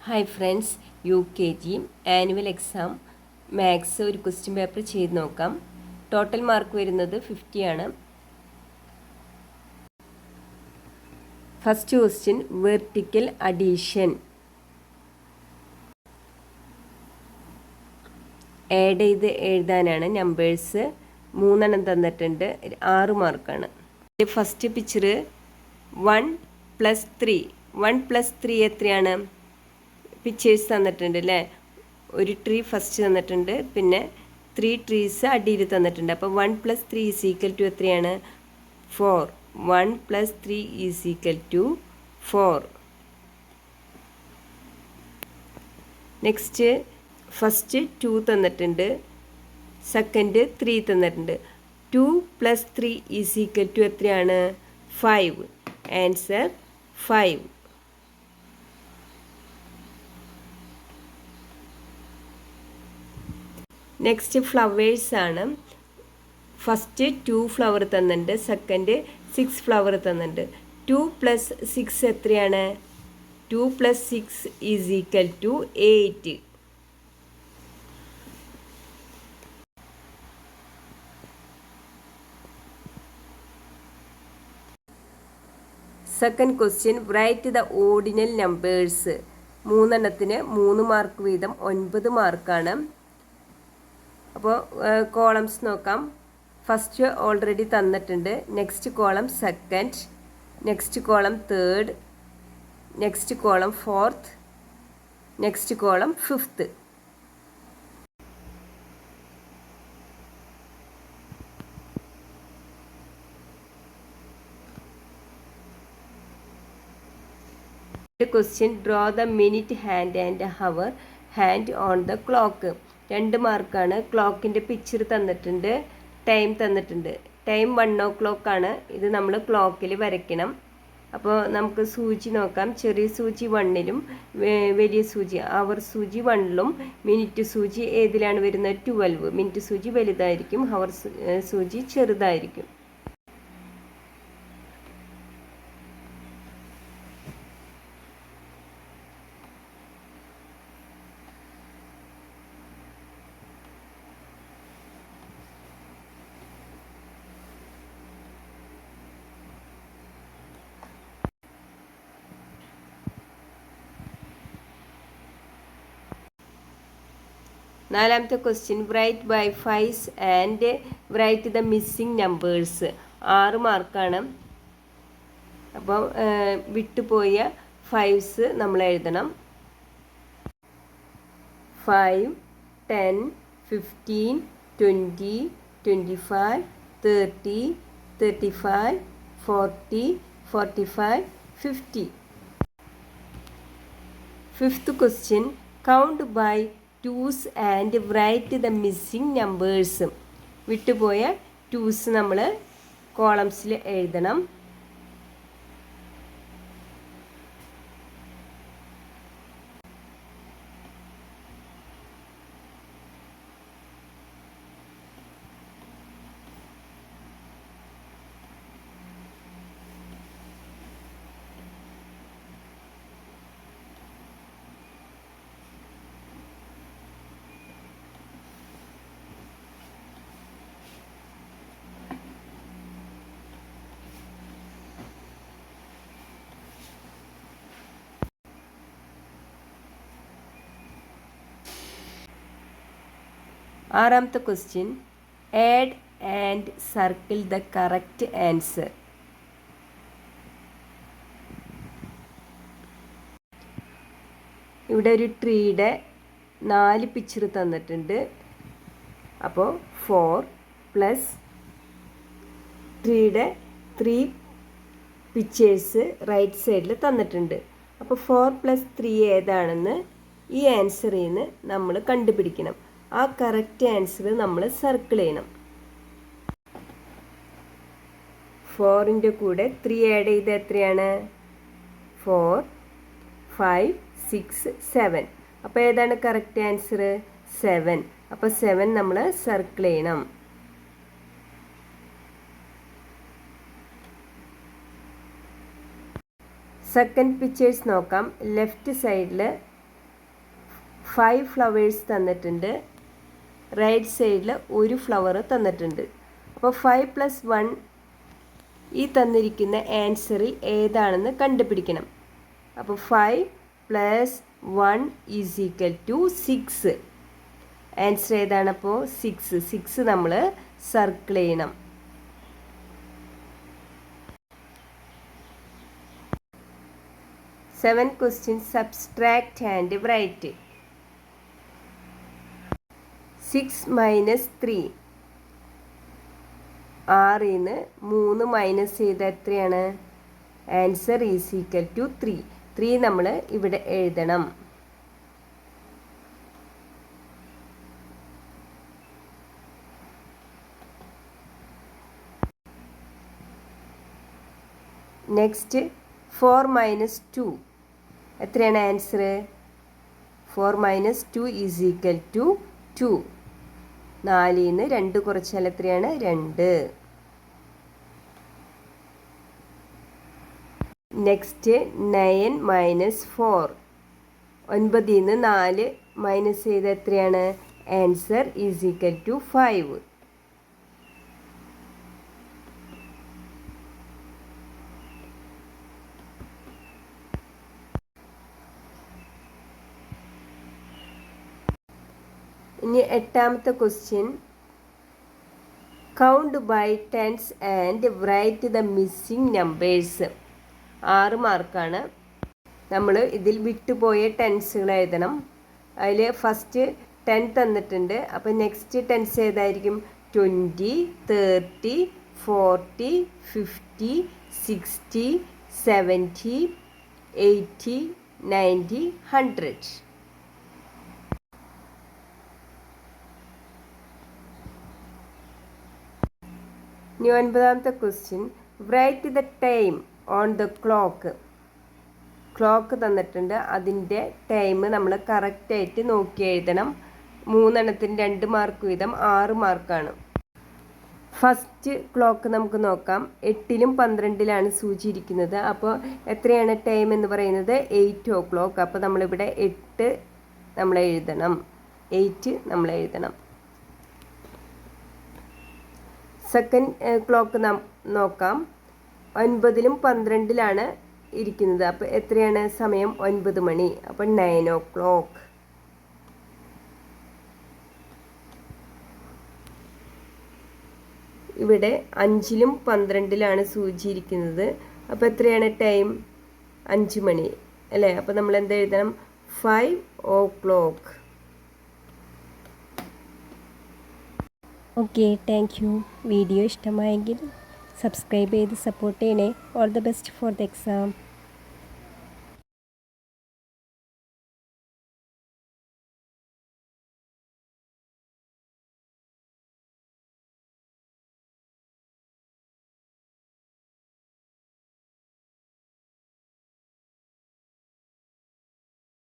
Hi friends, UKG annual exam maths ഒരു question paper ചെയ്ത് നോക്കാം. ടോട്ടൽ മാർക്ക് വരുന്നത് 50 ആണ്. First question vertical addition. Add ചെയ്ത് എഴുതാനാണ്. നമ്പേഴ്സ് 3 തന്നിട്ടുണ്ട്. 6 മാർക്കാണ്. First picture 1 + 3. 1 + 3 എത്രയാണ്? പിക്ചേഴ്സ് തന്നിട്ടുണ്ട് അല്ലേ. ഒരു ട്രീ ഫസ്റ്റ് തന്നിട്ടുണ്ട്, പിന്നെ 3 ട്രീസ് അടിയിൽ തന്നിട്ടുണ്ട്. അപ്പോൾ 1 + 3 = എത്രയാണ്? 4. 1 + 3 = 4. നെക്സ്റ്റ് ഫസ്റ്റ് 2 തന്നിട്ടുണ്ട്, സെക്കൻഡ് 3 തന്നിട്ടുണ്ട്. 2 + 3 = എത്രയാണ്? 5. ആൻസർ 5. നെക്സ്റ്റ് ഫ്ലവേഴ്സ് ആണ്. ഫസ്റ്റ് 2 ഫ്ലവർ തന്നിട്ടുണ്ട്, സെക്കൻഡ് 6 ഫ്ലവർ തന്നിട്ടുണ്ട്. 2 + 6 എത്രയാണ്? 2 + 6 = 8. Second question write the ordinal numbers. 3 3 mark വീതം 9 മാർക്കാണ്. അപ്പോൾ കോളംസ് നോക്കാം. ഫസ്റ്റ് ഓൾറെഡി തന്നിട്ടുണ്ട്. Next column second, next column third, next column fourth, next column fifth. Question draw the minute hand and hour hand on the clock. 2 മാർക്കാണ്. ക്ലോക്കിൻ്റെ picture തന്നിട്ടുണ്ട്, time തന്നിട്ടുണ്ട്. Time 1 o'clock ആണ്. ഇത് നമ്മൾ ക്ലോക്കിൽ വരയ്ക്കണം. അപ്പോൾ നമുക്ക് സൂചി നോക്കാം. ചെറിയ സൂചി 1ലും വലിയ സൂചി അവർ സൂചി 1ലും, മിനിറ്റ് സൂചി ഏതിലാണ് വരുന്നത്? 12. മിനിറ്റ് സൂചി വലുതായിരിക്കും, ഹവർ സൂചി ചെറുതായിരിക്കും. നാലാമത്തെ question write by fives and write the missing numbers. 6 മാർക്കാണ്. അപ്പോൾ വിട്ടുപോയ 5s നമ്മൾ എഴുതണം. 5, 10, 15, 20, 25, 30, 35, 40, 45, 50. Fifth question count by 2s and write the missing numbers. വിട്ടുപോയ 2s നമ്മൾ കോളംസിൽ എഴുതണം. ആറാമത്തെ question add and circle the correct answer. ഇവിടെ ഒരു ട്രീയുടെ 4 പിക്ചർ തന്നിട്ടുണ്ട്. അപ്പോൾ 4 + ട്രീയുടെ 3 പിക്ചേഴ്സ് റൈറ്റ് സൈഡിൽ തന്നിട്ടുണ്ട്. അപ്പോൾ 4 + 3 ഏതാണെന്ന് ഈ ആൻസറിൽ നിന്ന് നമ്മൾ കണ്ടുപിടിക്കണം. ആ കറക്റ്റ് ആൻസർ നമ്മൾ സർക്കിൾ ചെയ്യണം. 4ൻ്റെ കൂടെ 3 ആഡ് ചെയ്ത് എത്രയാണ്? 4, 5, 6, 7. അപ്പോൾ ഏതാണ് കറക്റ്റ് ആൻസർ? 7. അപ്പോൾ 7 നമ്മൾ സർക്കിൾ ചെയ്യണം. സെക്കൻഡ് പിക്ചേഴ്സ് നോക്കാം. ലെഫ്റ്റ് സൈഡിൽ 5 ഫ്ലവേഴ്സ് തന്നിട്ടുണ്ട്. റൈറ്റ് സൈഡിൽ ഒരു ഫ്ലവർ തന്നിട്ടുണ്ട്. അപ്പോൾ 5 + 1 ഈ തന്നിരിക്കുന്ന ആൻസറിൽ ഏതാണെന്ന് കണ്ടുപിടിക്കണം. അപ്പോൾ 5 + 1 = 6. ആൻസർ ഏതാണപ്പോൾ 6 നമ്മൾ സർക്കിൾ ചെയ്യണം. 7 questions subtract and write. 6 - 3 6-ന്ന് 3 minus ചെയ്ത് എത്രയാണ്? ആൻസർ = 3. 3 നമ്മൾ ഇവിടെ എഴുതണം. നെക്സ്റ്റ് 4 - 2 എത്രയാണ് ആൻസർ? 4 - 2 = 2. 4-ന്ന് 2 കുറച്ചാൽ എത്രയാണ്? 2. നെക്സ്റ്റ് 9 - 4 9-ന്ന് 4 മൈനസ് ചെയ്ത് എത്രയാണ്? ആൻസർ = 5. ഇനി 8ാമത്തെ question, count by tens and write the missing numbers. 6 മാർക്കാണ്. നമ്മൾ ഇതിൽ വിട്ടുപോയ ടെൻസുകൾ എഴുതണം. അതിൽ ഫസ്റ്റ് 10 തന്നിട്ടുണ്ട്. അപ്പോൾ നെക്സ്റ്റ് ടെൻസ് ഏതായിരിക്കും? 20, 30, 40, 50, 60, 70, 80, 90, 100. ഇനി 9ാമത്തെ question, write the time on the clock. Clock തന്നിട്ടുണ്ട്. അതിൻ്റെ ടൈം നമ്മൾ കറക്റ്റായിട്ട് നോക്കി എഴുതണം. 3 എണ്ണത്തിന് 2 മാർക്ക് വീതം 6 മാർക്കാണ്. ഫസ്റ്റ് ക്ലോക്ക് നമുക്ക് നോക്കാം. 8-ലും 12-ലാണ് സൂചിച്ചിരിക്കുന്നത്. അപ്പോൾ എത്രയാണ് ടൈം എന്ന് പറയുന്നത്? 8 o'clock. അപ്പോൾ നമ്മളിവിടെ 8 നമ്മൾ എഴുതണം. 8 നമ്മൾ എഴുതണം. സെക്കൻഡ് ക്ലോക്ക് നോക്കാം. 9-ലും 12-ലാണ് ഇരിക്കുന്നത്. അപ്പോൾ എത്രയാണ് സമയം? 9 മണി. അപ്പോൾ 9 o'clock. ഇവിടെ 5-ലും 12-ലാണ് സൂചിച്ചിരിക്കുന്നത്. അപ്പോൾ എത്രയാണ് ടൈം? 5 മണി അല്ലേ? അപ്പോൾ നമ്മൾ എന്ത് എഴുതണം? 5 o'clock. Okay, thank you. Video ഇഷ്ടമായെങ്കിൽ സബ്സ്ക്രൈബ് ചെയ്ത് സപ്പോർട്ട് ചെയ്യണേ. All the best for the exam.